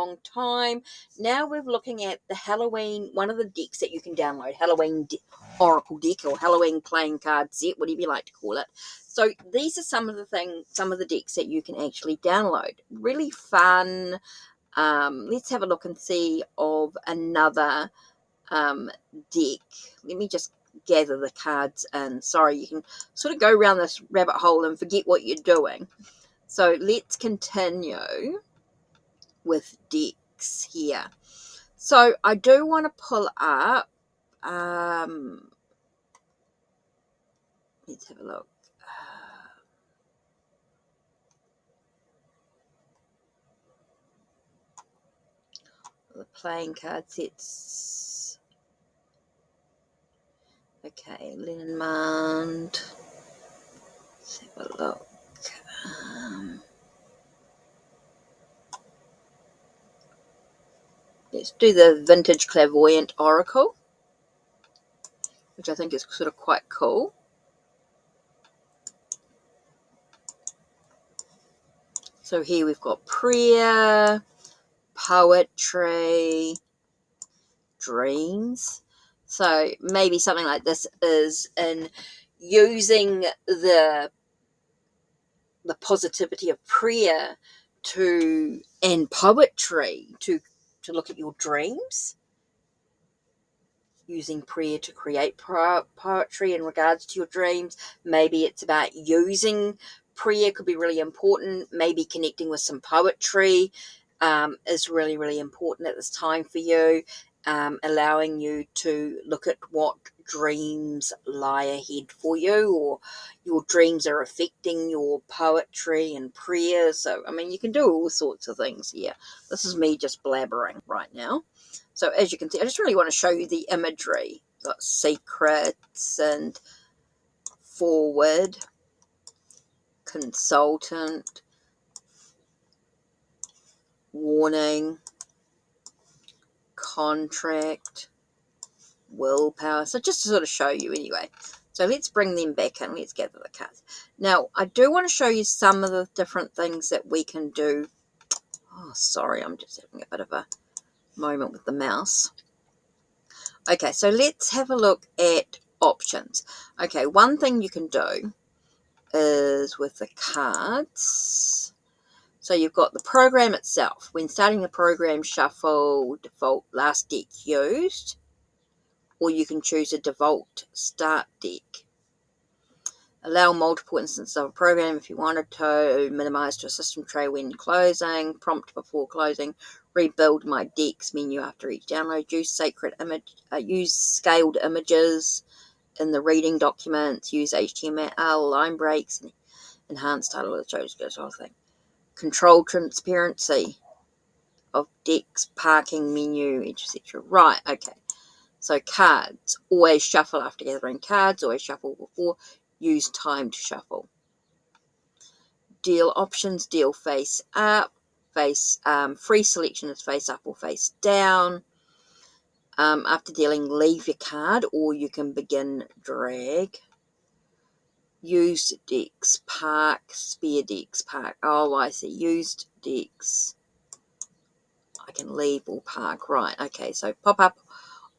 long time. Now we're looking at the Halloween, one of the decks that you can download, Halloween Oracle deck or Halloween playing card set, whatever you like to call it. So these are some of the decks that you can actually download. Really fun. Let's have a look and see of another deck. Let me just gather the cards in. Sorry, you can sort of go around this rabbit hole and forget what you're doing. So let's continue with decks here. So I do want to pull up, let's have a look. The playing card sets. Okay, Lindenmand. Let's have a look. Let's do the Vintage Clairvoyant Oracle, which I think is sort of quite cool. So here we've got prayer, poetry, dreams. So maybe something like this is in using the positivity of prayer and poetry to look at your dreams, using prayer to create poetry in regards to your dreams. Maybe it's about using prayer, could be really important. Maybe connecting with some poetry is really, really important at this time for you, allowing you to look at what dreams lie ahead for you, or your dreams are affecting your poetry and prayer. So, I mean, you can do all sorts of things here. This is me just blabbering right now. So as you can see, I just really want to show you the imagery. Got secrets and forward, consultant, warning, contract, willpower. So just to sort of show you anyway. So let's bring them back in. Let's gather the cards. Now, I do want to show you some of the different things that we can do. Oh, sorry, I'm just having a bit of a moment with the mouse. Okay, so let's have a look at options. Okay, one thing you can do is with the cards. So you've got the program itself. When starting the program, shuffle default last deck used, or you can choose a default start deck. Allow multiple instances of a program if you wanted to. Minimize to a system tray when closing. Prompt before closing. Rebuild my decks menu after each download. Use scaled images in the reading documents. Use HTML line breaks and enhanced title of the shows, goes whole thing. Control transparency of decks, parking menu, etc. Right, okay. So cards, always shuffle after gathering cards, always shuffle before, use time to shuffle. Deal options, deal face up, free selection is face up or face down. After dealing, leave your card, or you can begin drag. Used decks, park, spare decks, park. Oh, I see. Used decks. I can leave or park. Right, okay. So pop-up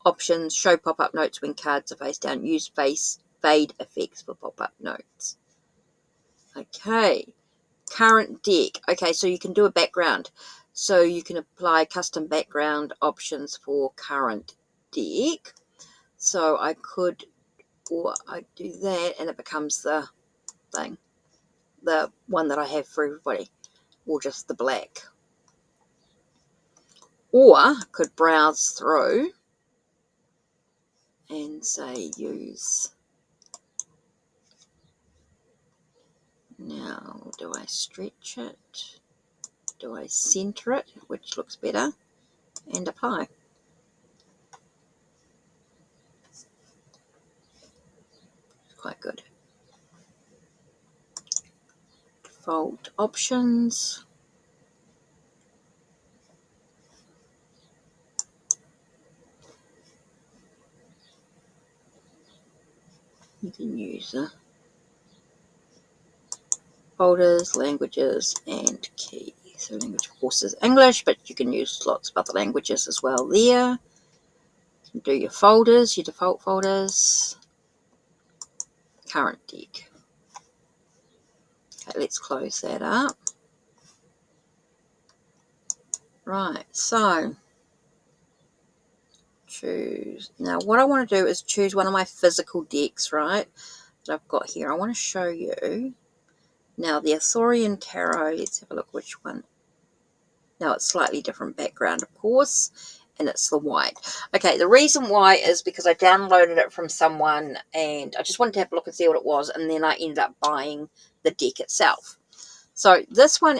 options, show pop-up notes when cards are face down. Use fade effects for pop-up notes. Okay. Current deck. Okay, so you can do a background. So you can apply custom background options for current deck. So I could, or I do that and it becomes the thing, the one that I have for everybody, or just the black. Or I could browse through and say use. Now, do I stretch it? Do I center it, which looks better, and apply? It's quite good. Default options. You can use folders, languages, and keys. So language, of course, is English, but you can use lots of other languages as well there. You can do your folders, your default folders. Current deck. Okay, let's close that up. Right, so choose. Now, what I want to do is choose one of my physical decks, right, that I've got here. I want to show you. Now, the Arthurian Tarot, let's have a look which one. Now, it's slightly different background, of course, and it's the white. Okay, the reason why is because I downloaded it from someone, and I just wanted to have a look and see what it was, and then I ended up buying the deck itself. So this one,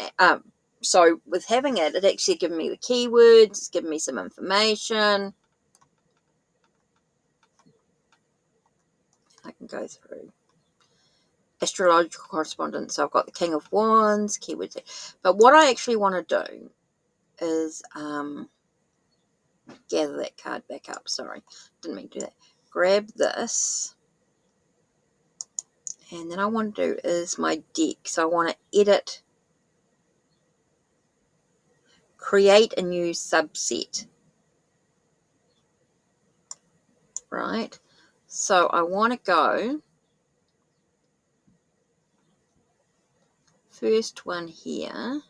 so with having it, it actually given me the keywords, it's given me some information. I can go through astrological correspondence. So I've got the King of Wands, keywords. But what I actually want to do is gather that card back up. Sorry, didn't mean to do that. Grab this. And then I want to do is my deck. So I want to edit, create a new subset. Right? So I want to go first one here.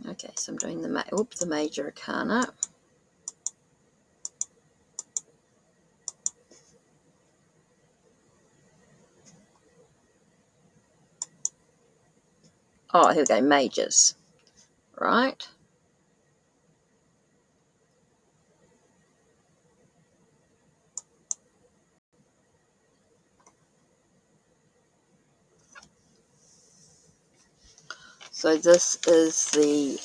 Okay, so I'm doing the major arcana. Oh, here we go, majors. Right? So this is the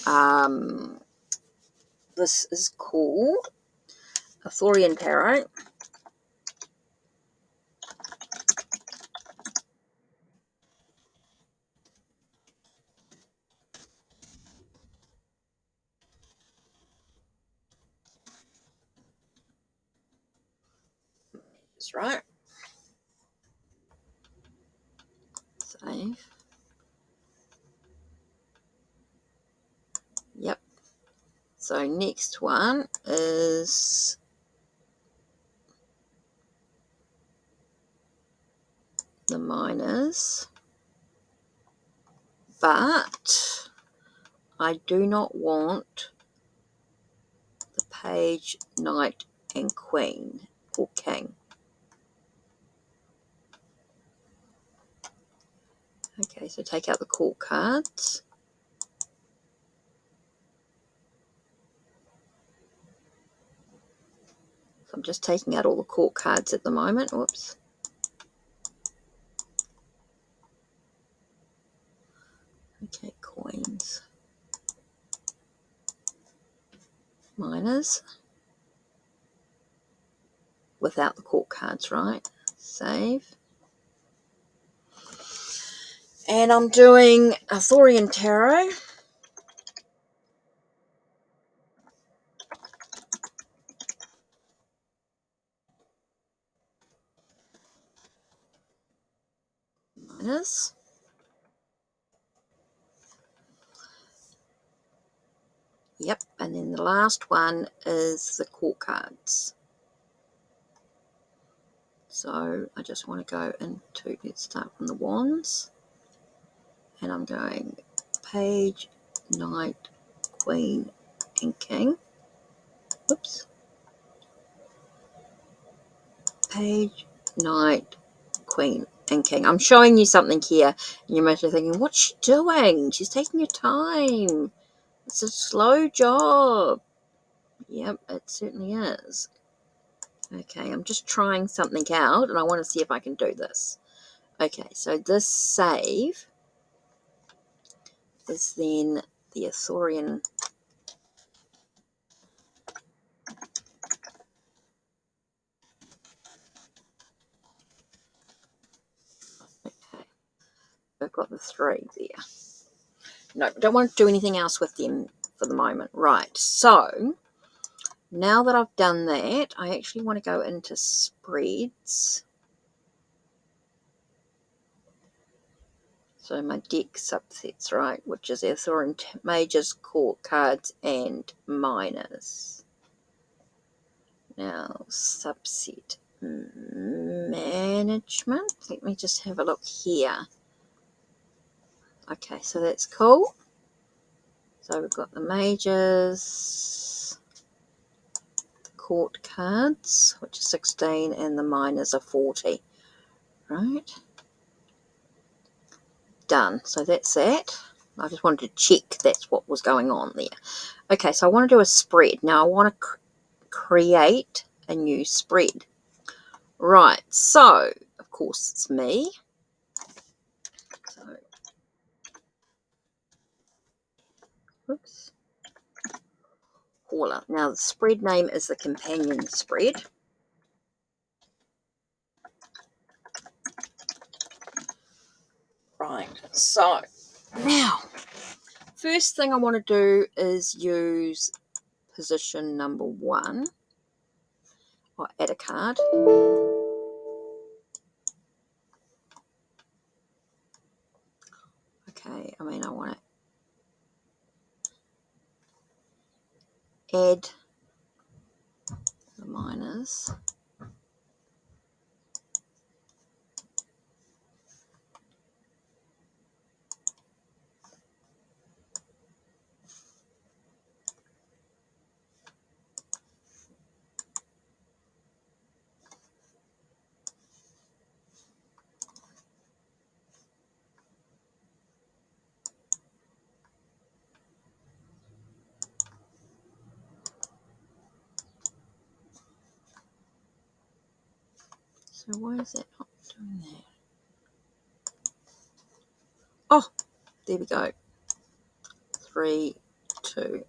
this is called Arthurian Tarot. That's right. Save. Yep. So next one is the minors, but I do not want the page, knight, and queen or king. Okay, so take out the court cards. So I'm just taking out all the court cards at the moment. Whoops. Okay, coins. Minors. Without the court cards, right? Save. And I'm doing Arthurian Tarot. Minors. Yep, and then the last one is the court cards. So I just want to go into, let's start from the wands. And I'm going page, knight, queen, and king. Oops. Page, knight, queen, and king. I'm showing you something here, and you might be thinking, what's she doing? She's taking her time. It's a slow job. Yep, it certainly is. Okay, I'm just trying something out, and I want to see if I can do this. Okay, so this save is then the Arthurian. Okay, I've got the 3 there. No, don't want to do anything else with them for the moment. Right, so now that I've done that, I actually want to go into spreads. So my deck subsets, right, which is Author Majors, Court Cards, and Minors. Now, subset management. Let me just have a look here. Okay, so that's cool. So we've got the majors, the court cards, which is 16, and the minors are 40. Right? Done. So that's that. I just wanted to check that's what was going on there. Okay, so I want to do a spread. Now I want to create a new spread. Right, so of course it's me. So, oops. Paula. Now the spread name is the companion spread. Right, so now first thing I want to do is use position number 1, or add a card. Okay, I mean I want to add the minors. So why is that not doing that? Oh, there we go. 3, 2,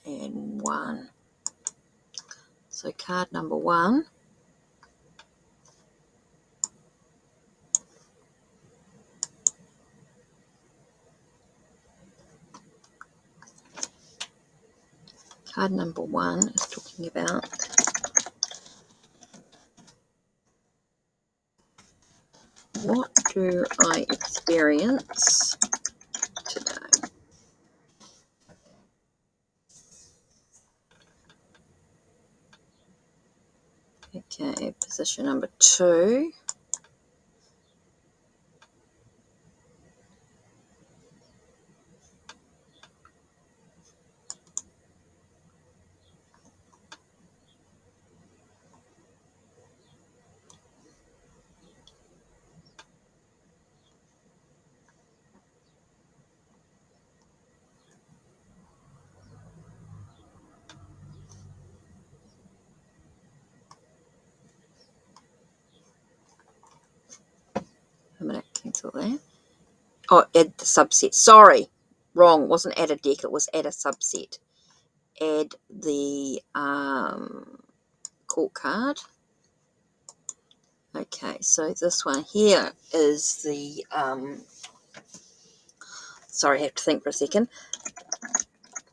and 1. So card number 1. Card number 1 is talking about what do I experience today? Okay, position number 2. I'm going to cancel that. Oh, add the subset. Sorry, wrong. It wasn't add a deck. It was add a subset. Add the court card. Okay, so this one here is the, sorry, I have to think for a second,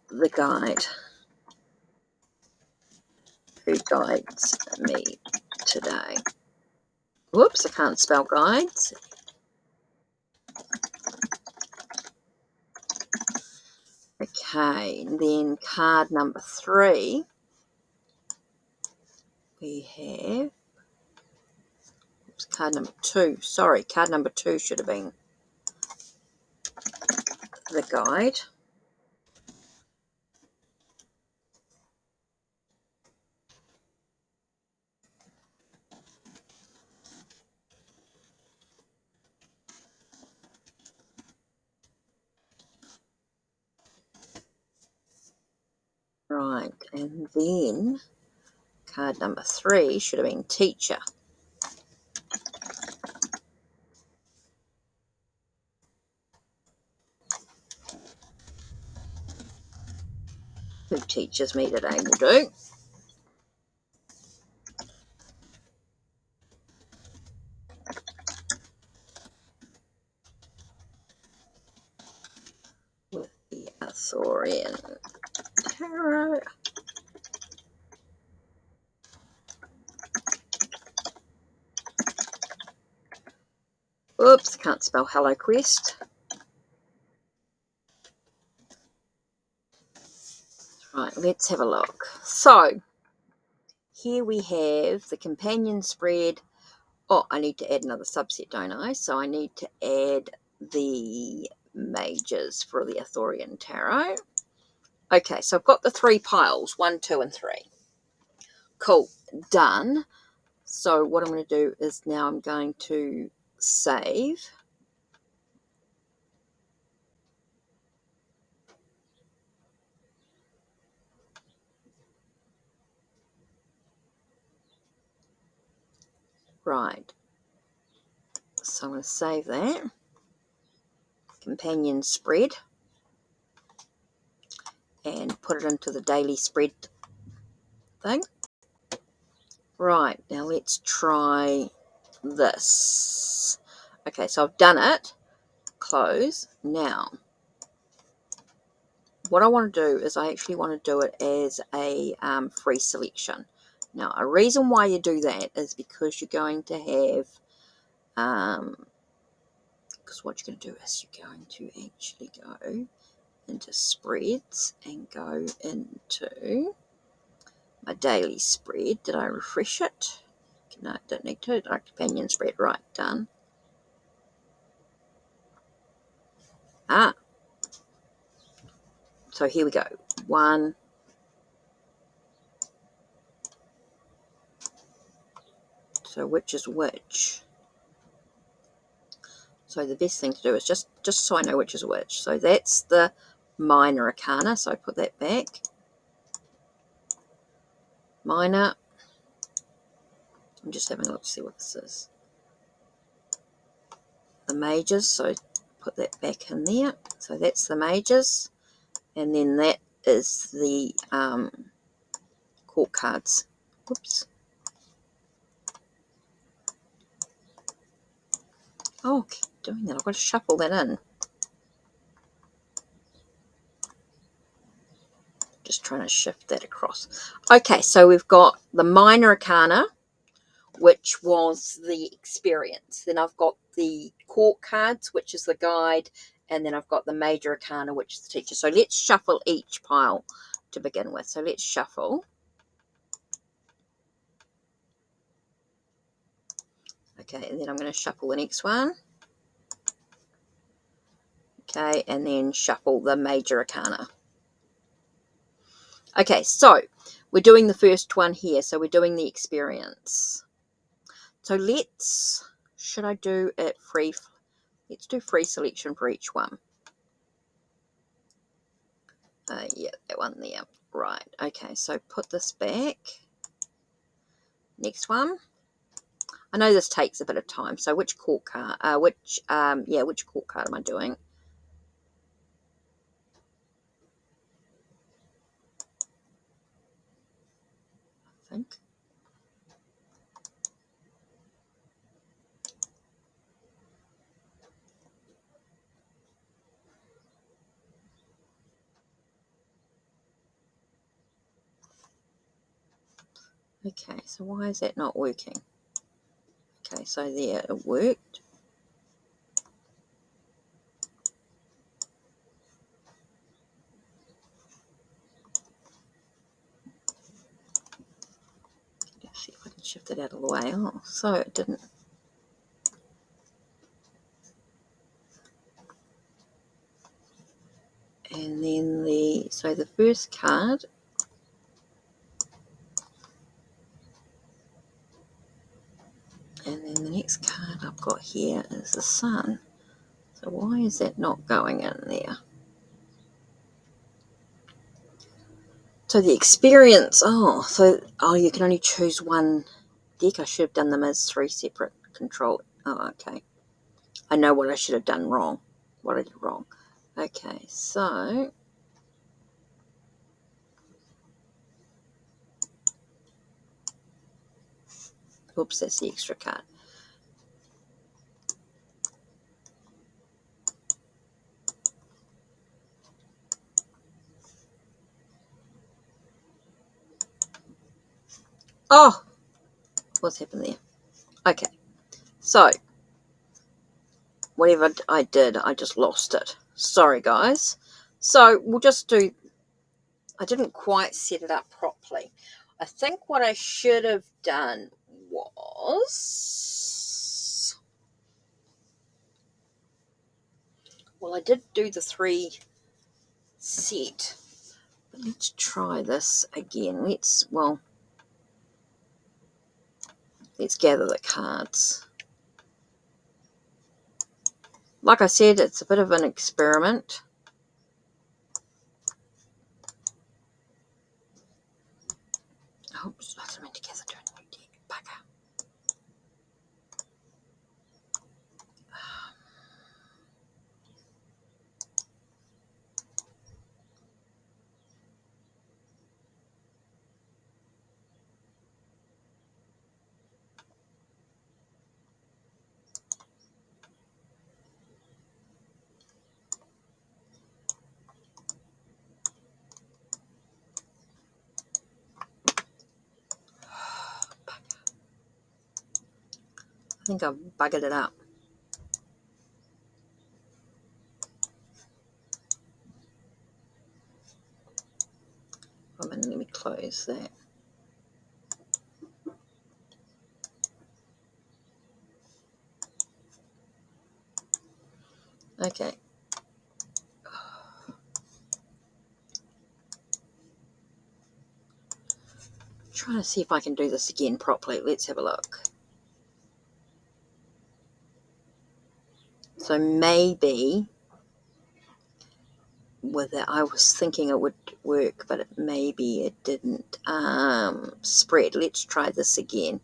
the guide. Who guides me today? Whoops, I can't spell guides. Okay, and then card number 3, we have, oops, card number 2, sorry, card number 2 should have been the guide. Right, and then card number 3 should have been teacher. Who teaches me today will do. Arthurian Tarot. Oops, can't spell Hello Quest. Right, let's have a look. So, here we have the companion spread. Oh, I need to add another subset, don't I? So I need to add the mages for the Arthurian Tarot. Okay, so I've got the 3 piles, 1, 2, and 3. Cool, done. So what I'm going to do is now I'm going to save. Right, so I'm going to save that. Companion spread. And put it into the daily spread thing. Right, now let's try this. Okay, so I've done it. Close. Now, what I want to do is I actually want to do it as a free selection. Now, a reason why you do that is because you're going to have, because what you're going to do is you're going to actually go into spreads and go into my daily spread. Did I refresh it? No, don't need to. Our companion spread. Right, done. So here we go. 1. So which is which? So the best thing to do is just so I know which is which. So that's the minor arcana. So I put that back. Minor. I'm just having a look to see what this is. The mages. So put that back in there. So that's the mages. And then that is the court cards. Whoops. Oh, keep doing that. I've got to shuffle that in. Just trying to shift that across. Okay, so we've got the minor arcana, which was the experience. Then I've got the court cards, which is the guide, and then I've got the major arcana, which is the teacher. So let's shuffle each pile to begin with. So let's shuffle. Okay, and then I'm going to shuffle the next one. Okay, and then shuffle the major arcana. Okay, so we're doing the first one here. So we're doing the experience. So should I do it free? Let's do free selection for each one. Yeah, that one there. Right, okay, so put this back. Next one. I know this takes a bit of time, so which court card, which court card am I doing? I think. Okay, so why is that not working? Okay, so there, it worked. Let's see if I can shift it out of the way. Oh, so it didn't. And then the first card, and then the next card I've got here is the Sun. So why is that not going in there? So the experience, you can only choose one deck. I should have done them as 3 separate control. Oh, okay. I know what I should have done wrong. What I did wrong. Okay, so oops, that's the extra card. Oh, what's happened there? Okay, so whatever I did, I just lost it. Sorry, guys. So we'll just do, I didn't quite set it up properly. I think what I should have done was, well, I did do the 3 set. But let's try this again. Let's gather the cards. Like I said, it's a bit of an experiment. Oops, I didn't mean to gather to a new deck. Bugger. I think I've buggered it up. Let me close that. Okay. Trying to see if I can do this again properly. Let's have a look. So maybe with it, I was thinking it would work, but maybe it didn't. Spread. Let's try this again.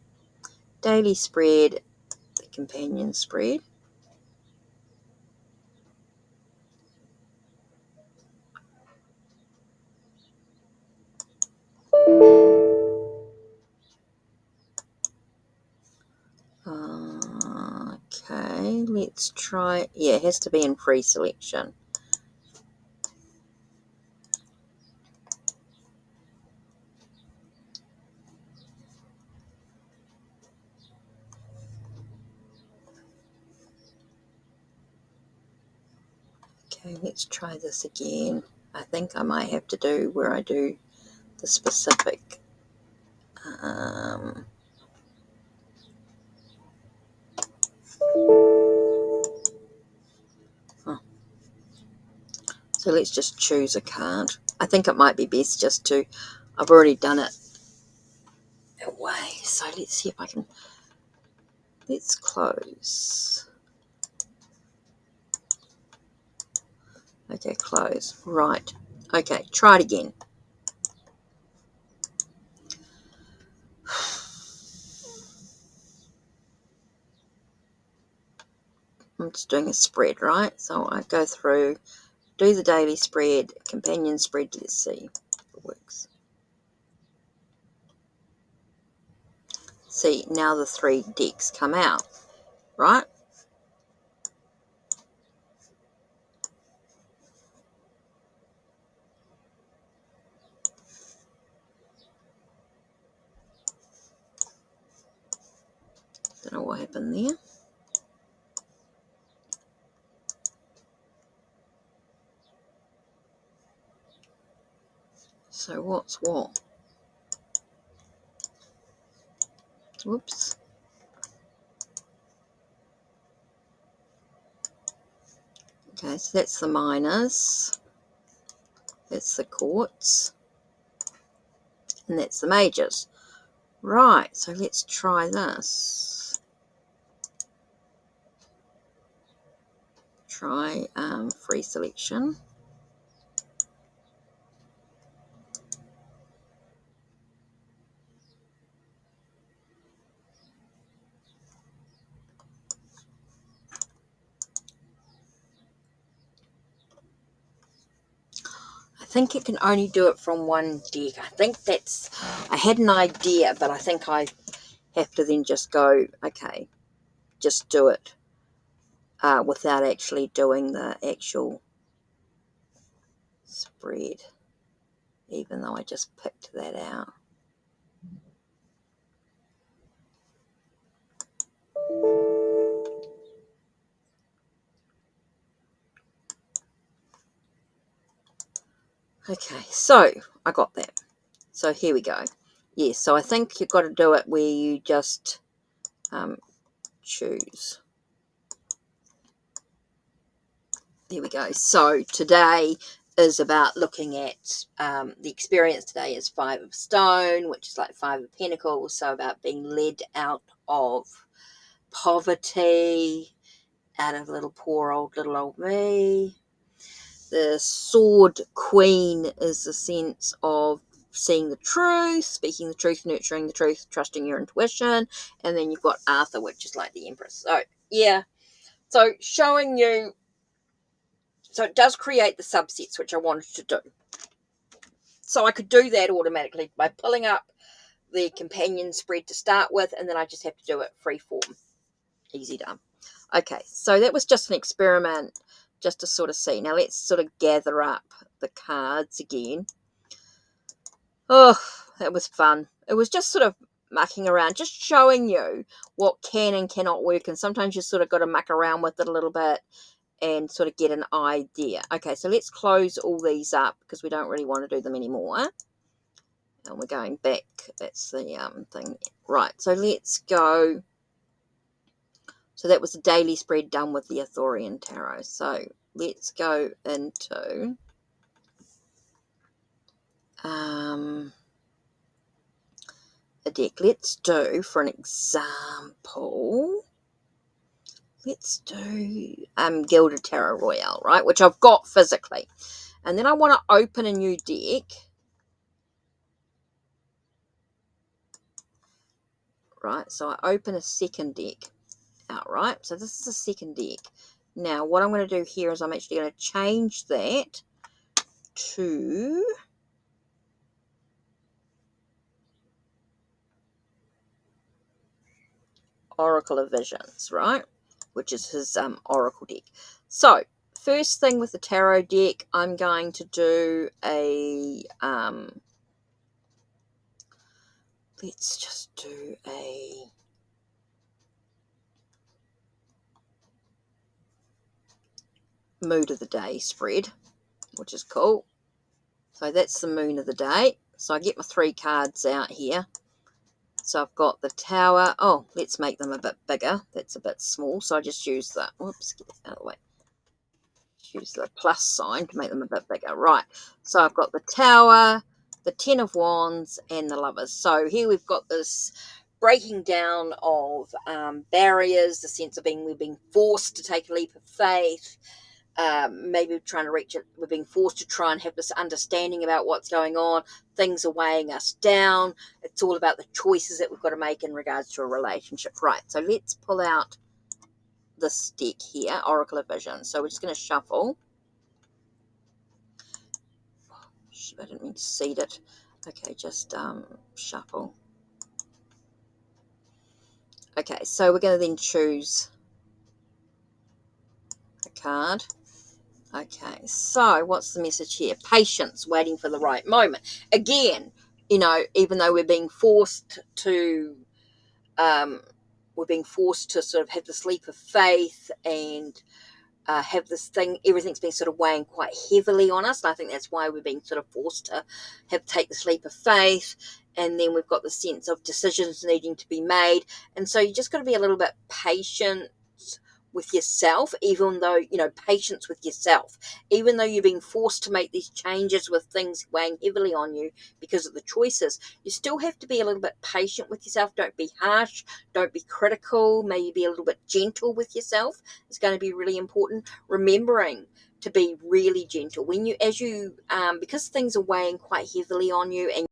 Daily spread, the companion spread. Okay, let's try. Yeah, it has to be in free selection. Okay, let's try this again. I think I might have to do where I do the specific. So let's just choose a card. I think it might be best just to, I've already done it away. So let's see if I can, let's close. Okay, close. Right. Okay, try it again. I'm just doing a spread, right? So I go through, do the daily spread, companion spread. Let's see if it works. See, now the 3 decks come out, right? Don't know what happened there. So what's what? Whoops. Okay, so that's the minors. That's the quartz. And that's the majors. Right, so let's try this. Try free selection. I think it can only do it from one deck. I think that's, I had an idea, but I think I have to then just go, okay, just do it without actually doing the actual spread, even though I just picked that out. Okay, so I got that. So here we go. Yes, so I think you've got to do it where you just choose. There we go. So today is about looking at the experience today is 5 of stone, which is like 5 of pentacles. So about being led out of poverty, out of poor little old me. The sword queen is the sense of seeing the truth, speaking the truth, nurturing the truth, trusting your intuition. And then you've got Arthur, which is like the Empress. So yeah, so showing you, so it does create the subsets which I wanted to do. So I could do that automatically by pulling up the companion spread to start with, and then I just have to do it free form. Easy done. Okay, so that was just an experiment just to sort of see. Now let's sort of gather up the cards again. Oh, that was fun. It was just sort of mucking around, just showing you what can and cannot work, and sometimes you sort of got to muck around with it a little bit and sort of get an idea. Okay, so let's close all these up because we don't really want to do them anymore. And we're going back. That's the thing. Right, so let's go. So that was the daily spread done with the Arthurian Tarot. So let's go into a deck. Let's do, for an example, let's do Gilded Tarot Royale, right? Which I've got physically. And then I want to open a new deck. Right, so I open a second deck outright. So this is a second deck. Now, what I'm going to do here is I'm actually going to change that to Oracle of Visions, right? Which is his Oracle deck. So, first thing with the tarot deck, I'm going to do a let's just do a mood of the day spread, which is cool. So that's the moon of the day. So I get my 3 cards out here. So I've got the Tower. Oh, let's make them a bit bigger. That's a bit small. So I just use the, whoops, get that out of the way. Use the plus sign to make them a bit bigger. Right. So I've got the Tower, the 10 of Wands, and the Lovers. So here we've got this breaking down of barriers, the sense of we're being forced to take a leap of faith. Maybe trying to reach it, we're being forced to try and have this understanding about what's going on. Things are weighing us down. It's all about the choices that we've got to make in regards to a relationship. Right, so let's pull out this deck here, Oracle of Vision. So we're just going to shuffle. I didn't mean to seed it. Okay, just shuffle. Okay, so we're going to then choose a card. Okay, so what's the message here? Patience, waiting for the right moment. Again, you know, even though we're being forced to sort of have this leap of faith and have this thing, everything's been sort of weighing quite heavily on us. And I think that's why we're being sort of forced to take this leap of faith. And then we've got the sense of decisions needing to be made. And so you just got to be a little bit patient with yourself, even though, you know, patience with yourself, even though you're being forced to make these changes with things weighing heavily on you because of the choices, you still have to be a little bit patient with yourself. Don't be harsh, don't be critical, maybe be a little bit gentle with yourself. It's going to be really important. Remembering to be really gentle when you, because things are weighing quite heavily on you and